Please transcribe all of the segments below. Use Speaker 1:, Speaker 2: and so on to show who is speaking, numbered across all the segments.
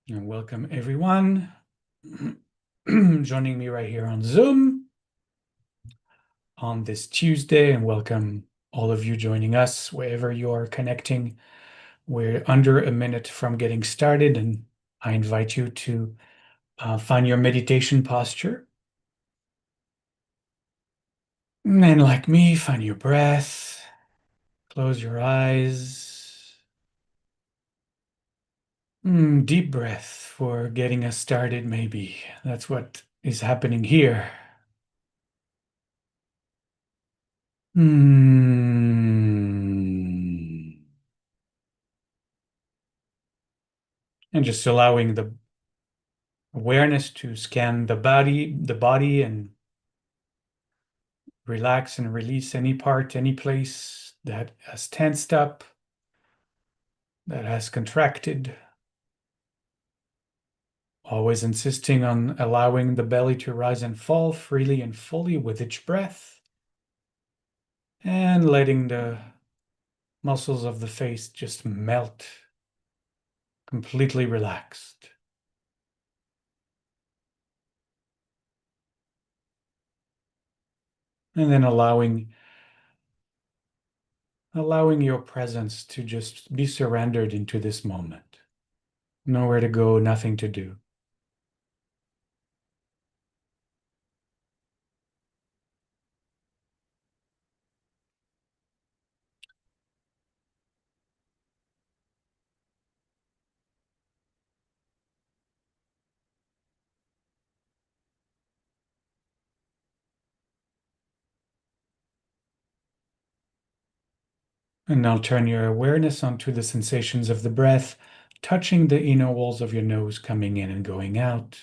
Speaker 1: And welcome everyone joining me right here on Zoom on this Tuesday, and welcome all of you joining us wherever you are connecting. We're under a minute from getting started, and I invite you to find your meditation posture. And like me, find your breath, close your eyes. Deep breath for getting us started, maybe. That's what is happening here. And just allowing the awareness to scan the body and relax and release any part, any place that has tensed up, that has contracted. Always insisting on allowing the belly to rise and fall freely and fully with each breath, and letting the muscles of the face just melt, completely relaxed. And then allowing your presence to just be surrendered into this moment. Nowhere to go, nothing to do. And now turn your awareness onto the sensations of the breath, touching the inner walls of your nose, coming in and going out,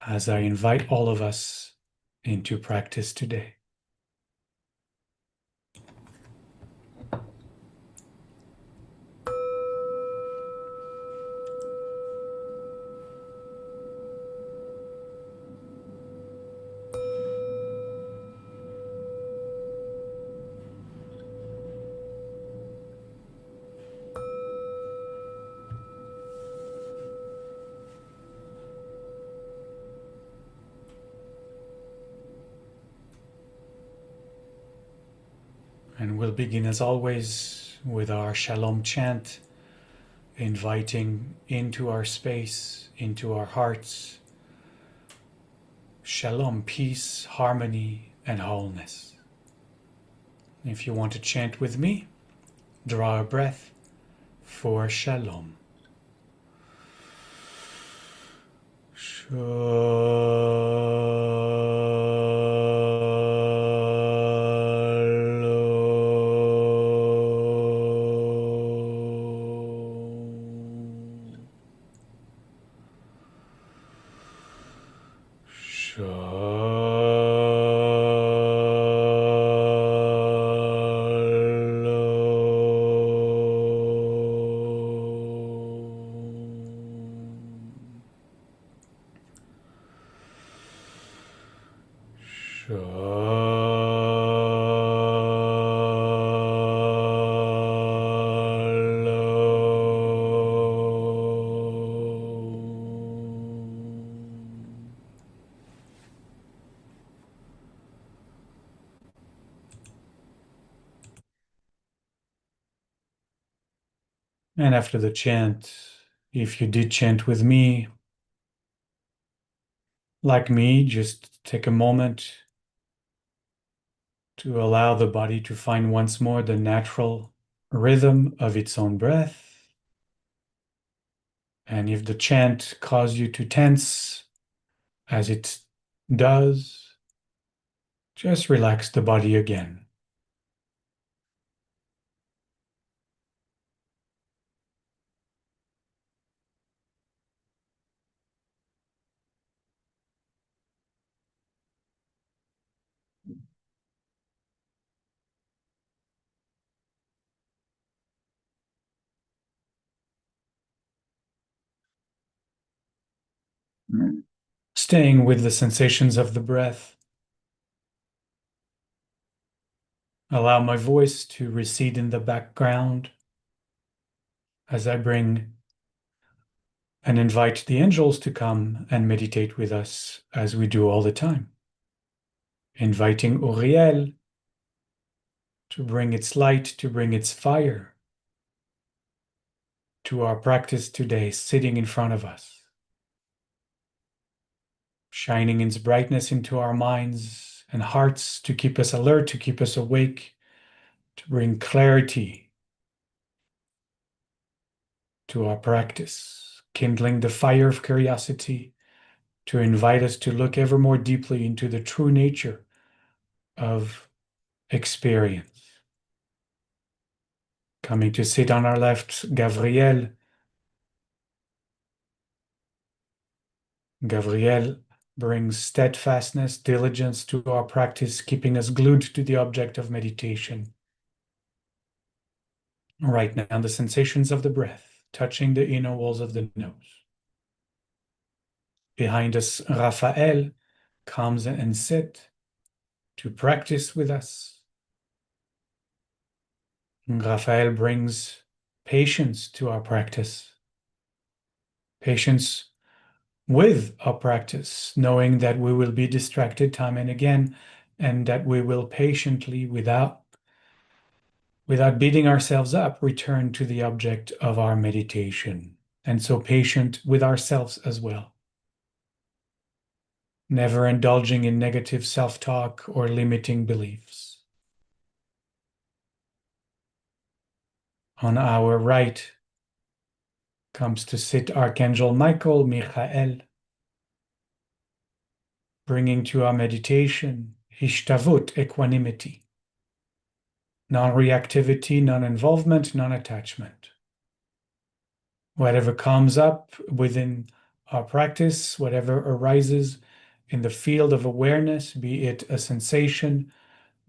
Speaker 1: as I invite all of us into practice today. And we'll begin, as always, with our Shalom chant, inviting into our space, into our hearts, Shalom, peace, harmony, and wholeness. If you want to chant with me, draw a breath for Shalom. And after the chant, if you did chant with me, like me, just take a moment to allow the body to find once more the natural rhythm of its own breath. And if the chant caused you to tense, as it does, just relax the body again. Staying with the sensations of the breath, allow my voice to recede in the background as I bring and invite the angels to come and meditate with us as we do all the time. Inviting Uriel to bring its light, to bring its fire to our practice today, sitting in front of us, shining its brightness into our minds and hearts to keep us alert, to keep us awake, to bring clarity to our practice, kindling the fire of curiosity, to invite us to look ever more deeply into the true nature of experience. Coming to sit on our left, Gavriel. Gavriel brings steadfastness, diligence to our practice, keeping us glued to the object of meditation. Right now, the sensations of the breath touching the inner walls of the nose. Behind us, Raphael comes and sits to practice with us. Raphael brings patience to our practice. Patience with our practice, knowing that we will be distracted time and again, and that we will patiently, without beating ourselves up, return to the object of our meditation. And so patient with ourselves as well. Never indulging in negative self-talk or limiting beliefs. On our right comes to sit Archangel Michael, Michael, bringing to our meditation Hishtavut, equanimity, non-reactivity, non-involvement, non-attachment. Whatever comes up within our practice, whatever arises in the field of awareness, be it a sensation,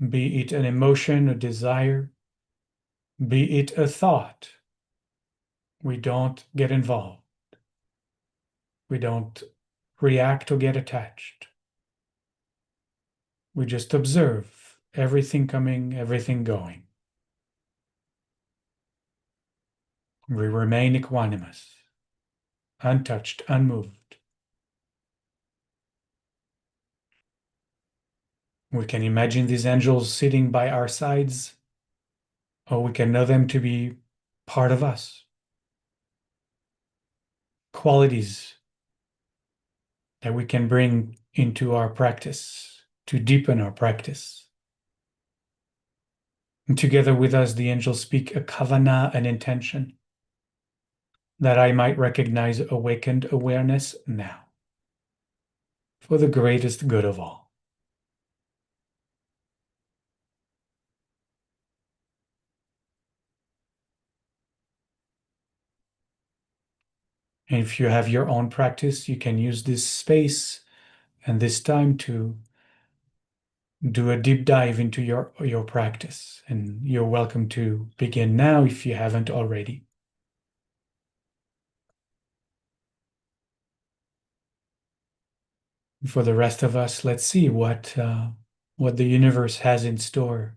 Speaker 1: be it an emotion, a desire, be it a thought, we don't get involved. We don't react or get attached. We just observe everything coming, everything going. We remain equanimous, untouched, unmoved. We can imagine these angels sitting by our sides, or we can know them to be part of us. Qualities that we can bring into our practice to deepen our practice. And together with us, the angels speak a kavanah, an intention, that I might recognize awakened awareness now, for the greatest good of all. And if you have your own practice, you can use this space and this time to do a deep dive into your practice. And you're welcome to begin now if you haven't already. For the rest of us, let's see what the universe has in store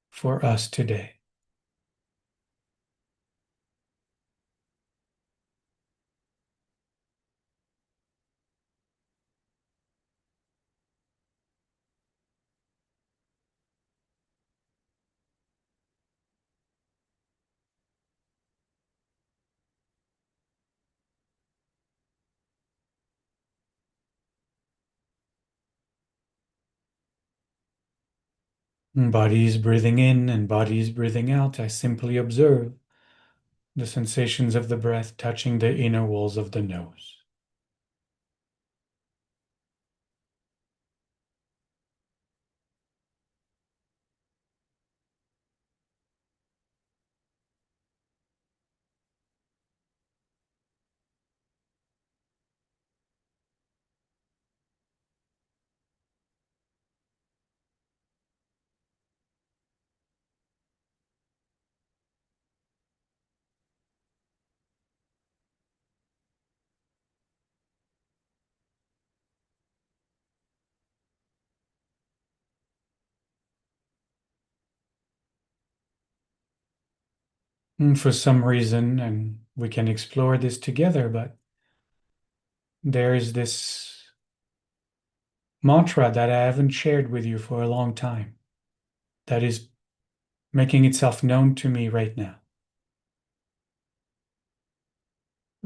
Speaker 1: for us today. Body is breathing in and body is breathing out. I simply observe the sensations of the breath touching the inner walls of the nose. For some reason, and we can explore this together, but there is this mantra that I haven't shared with you for a long time that is making itself known to me right now.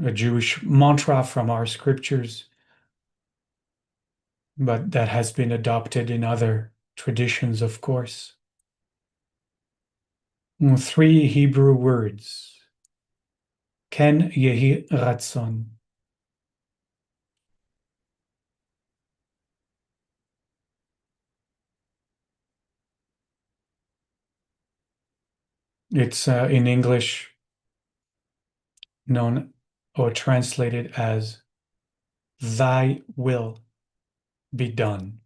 Speaker 1: A Jewish mantra from our scriptures, but that has been adopted in other traditions, of course. Three Hebrew words. Ken Yehi Ratzon. It's in English known or translated as Thy will be done.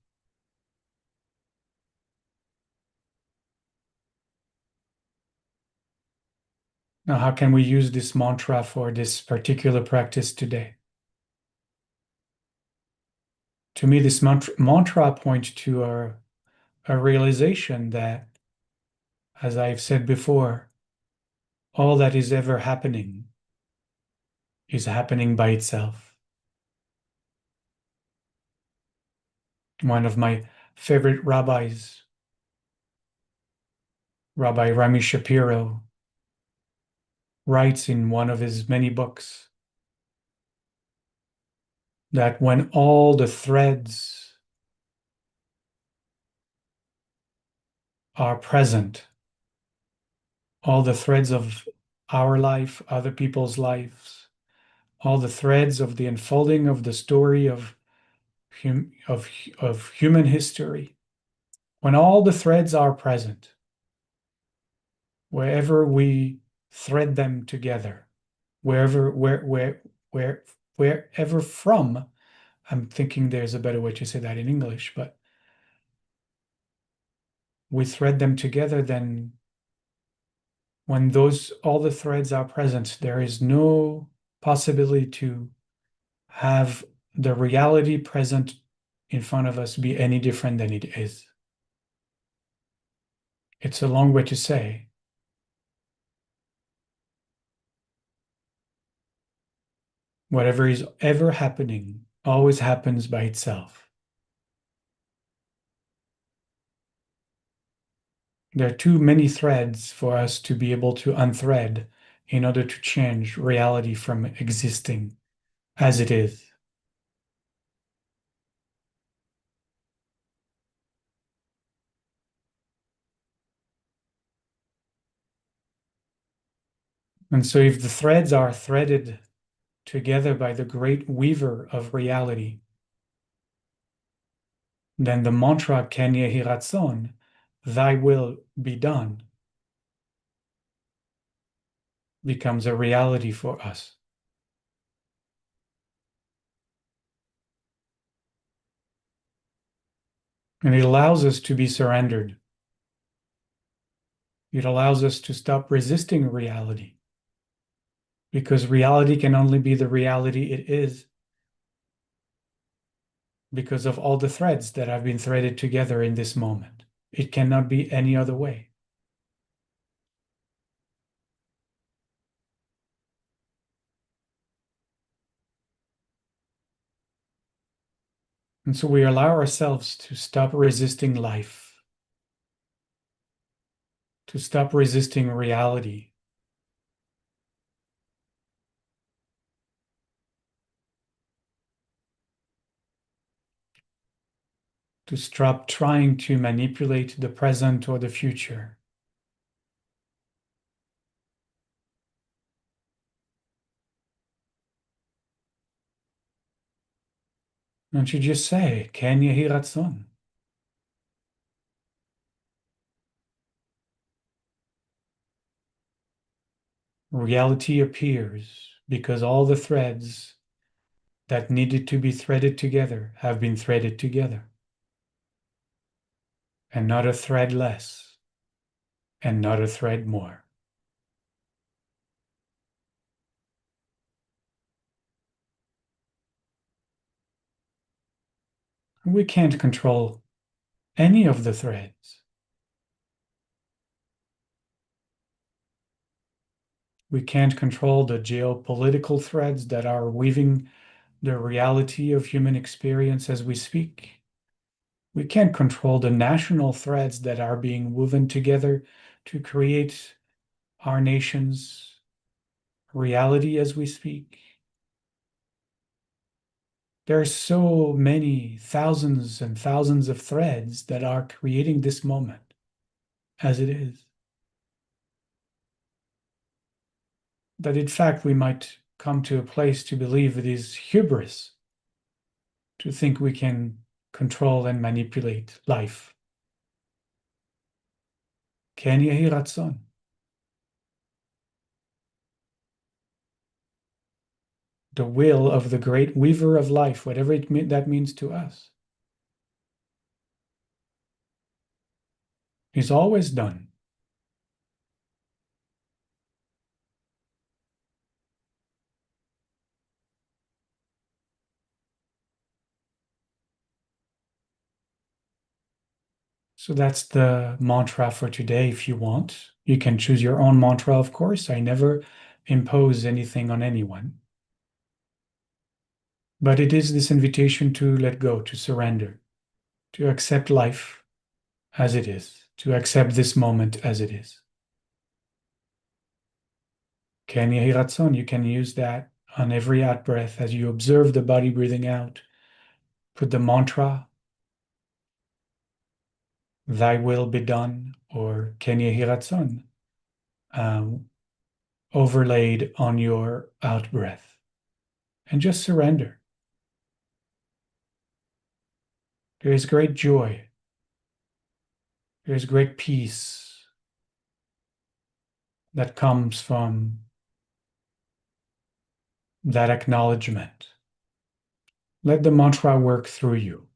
Speaker 1: Now, how can we use this mantra for this particular practice today? To me, this mantra points to a realization that, as I've said before, all that is ever happening is happening by itself. One of my favorite rabbis, Rabbi Rami Shapiro, writes in one of his many books that when all the threads are present, all the threads of our life, other people's lives, all the threads of the unfolding of the story of, of human history, when all the threads are present, wherever we thread them together, wherever from, I'm thinking there's a better way to say that in English, but we thread them together, then when those all the threads are present, there is no possibility to have the reality present in front of us be any different than it is. It's a long way to say whatever is ever happening always happens by itself. There are too many threads for us to be able to unthread in order to change reality from existing as it is. And so, if the threads are threaded together by the great weaver of reality, then the mantra Ken Yehi Ratzon, thy will be done, becomes a reality for us. And it allows us to be surrendered. It allows us to stop resisting reality, because reality can only be the reality it is because of all the threads that have been threaded together in this moment. It cannot be any other way. And so we allow ourselves to stop resisting life, to stop resisting reality, to stop trying to manipulate the present or the future. And you just say, Ken Yehi Ratzon. Reality appears because all the threads that needed to be threaded together have been threaded together. And not a thread less, and not a thread more. We can't control any of the threads. We can't control the geopolitical threads that are weaving the reality of human experience as we speak. We can't control the national threads that are being woven together to create our nation's reality as we speak. There are so many thousands and thousands of threads that are creating this moment as it is, that in fact we might come to a place to believe it is hubris to think we can control and manipulate life. Ken yehi ratzon. The will of the great weaver of life, whatever that means to us, is always done. So that's the mantra for today. If you want, you can choose your own mantra, of course. I never impose anything on anyone. But it is this invitation to let go, to surrender, to accept life as it is, to accept this moment as it is. Ken yehi ratzon, you can use that on every out breath as you observe the body breathing out. Put the mantra, thy will be done, or Ken yehi ratzon, overlaid on your out breath. And just surrender. There is great joy. There is great peace that comes from that acknowledgement. Let the mantra work through you.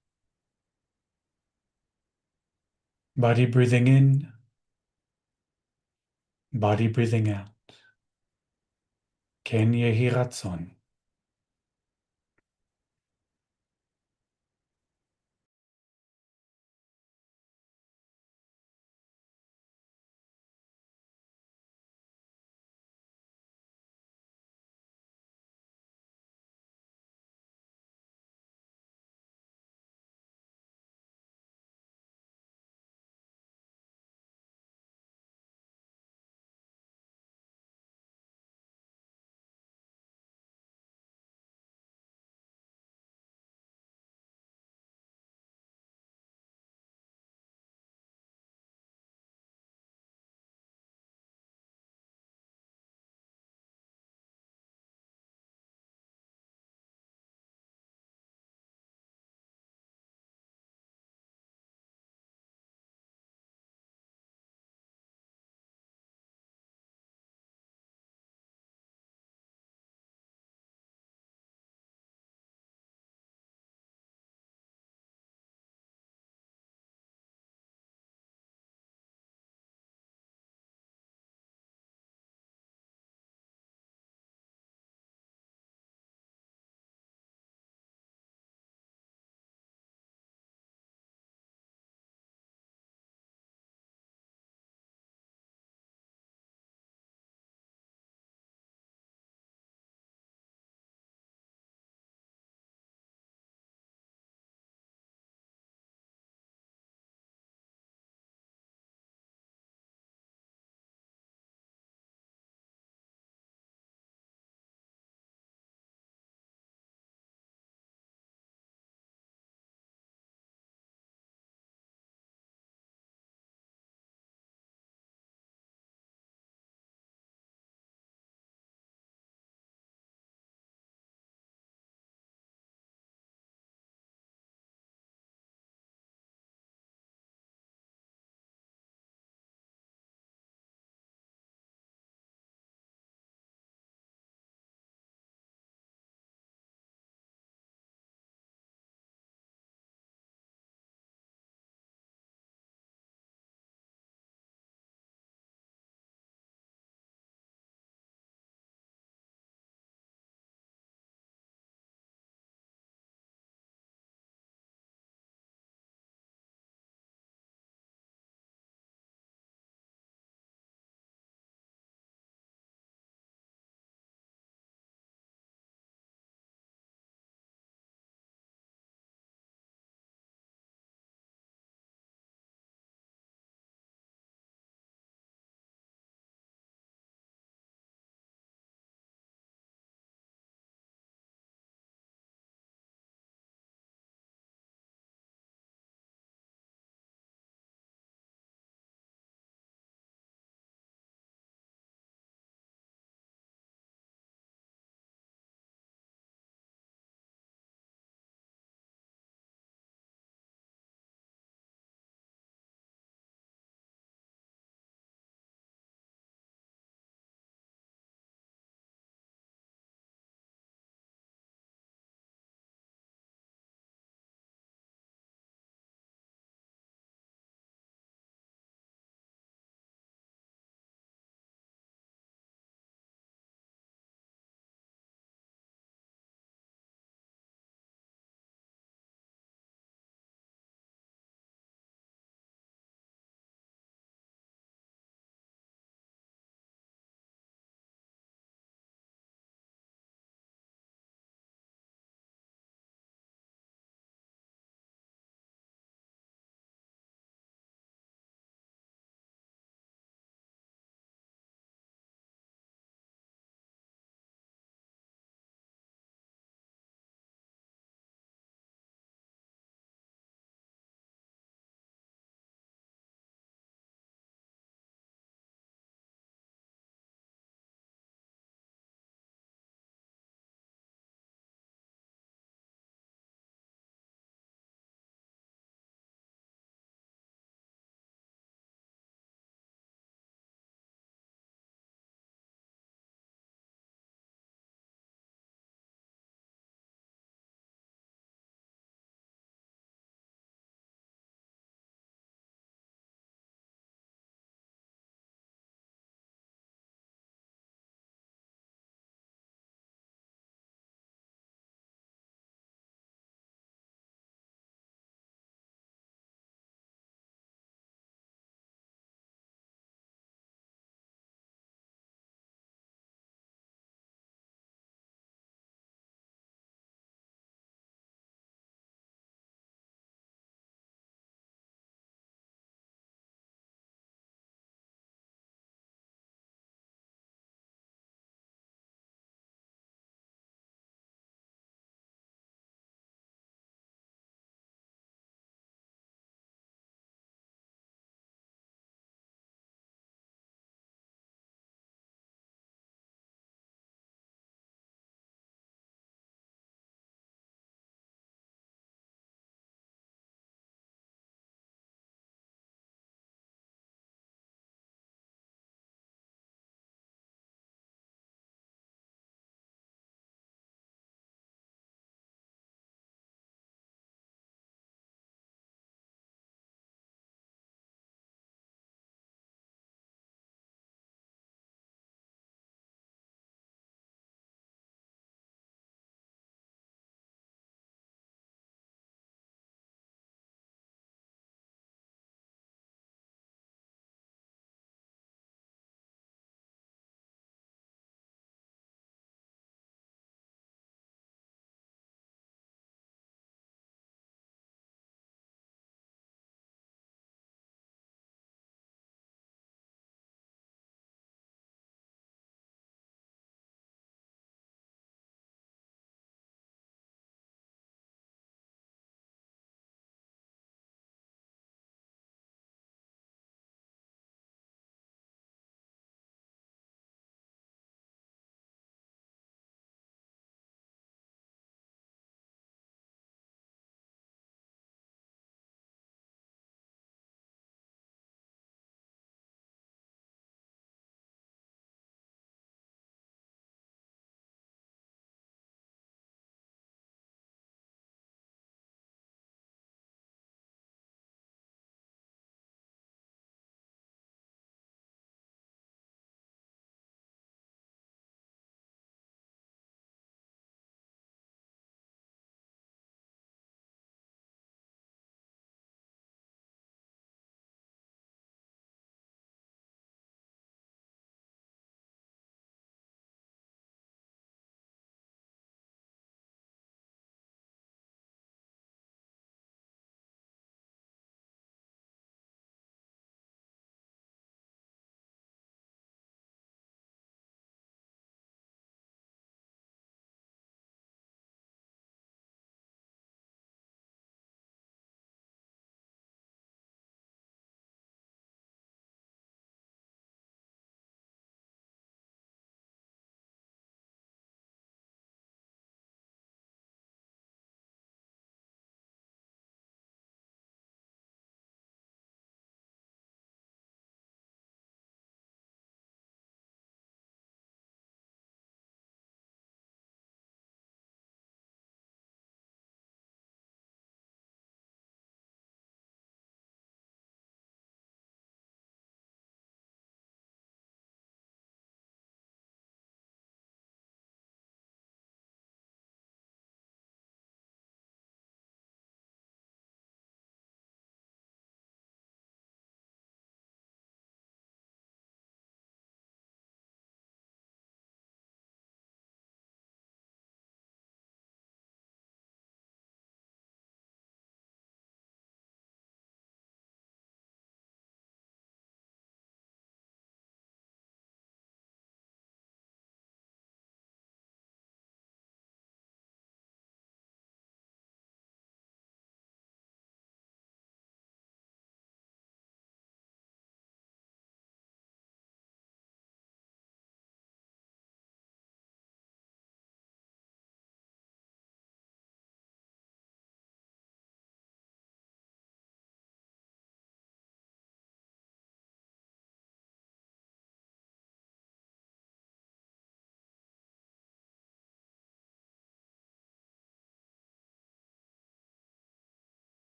Speaker 1: Body breathing in, body breathing out. Ken yehi ratzon.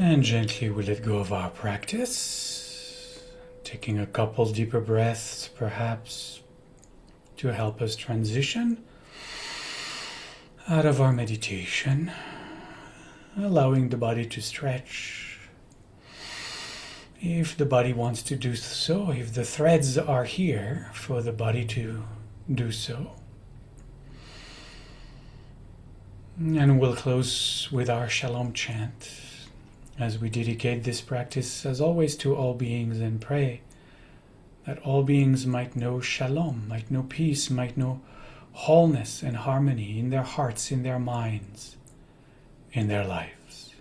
Speaker 1: And gently we let go of our practice, taking a couple deeper breaths perhaps to help us transition out of our meditation, allowing the body to stretch. If the body wants to do so, if the threads are here for the body to do so. And we'll close with our Shalom chant as we dedicate this practice, as always, to all beings and pray that all beings might know Shalom, might know peace, might know wholeness and harmony in their hearts, in their minds, in their lives.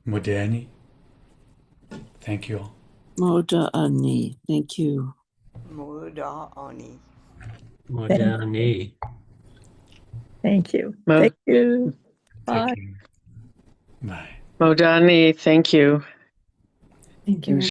Speaker 1: Modani, thank you all.
Speaker 2: Moda Ani, thank you.
Speaker 3: Moda Ani.
Speaker 4: Modani.
Speaker 5: Thank you.
Speaker 6: Mo-
Speaker 5: Thank you. Bye.
Speaker 1: Take care. Bye.
Speaker 6: Modani, thank you.
Speaker 5: Thank you.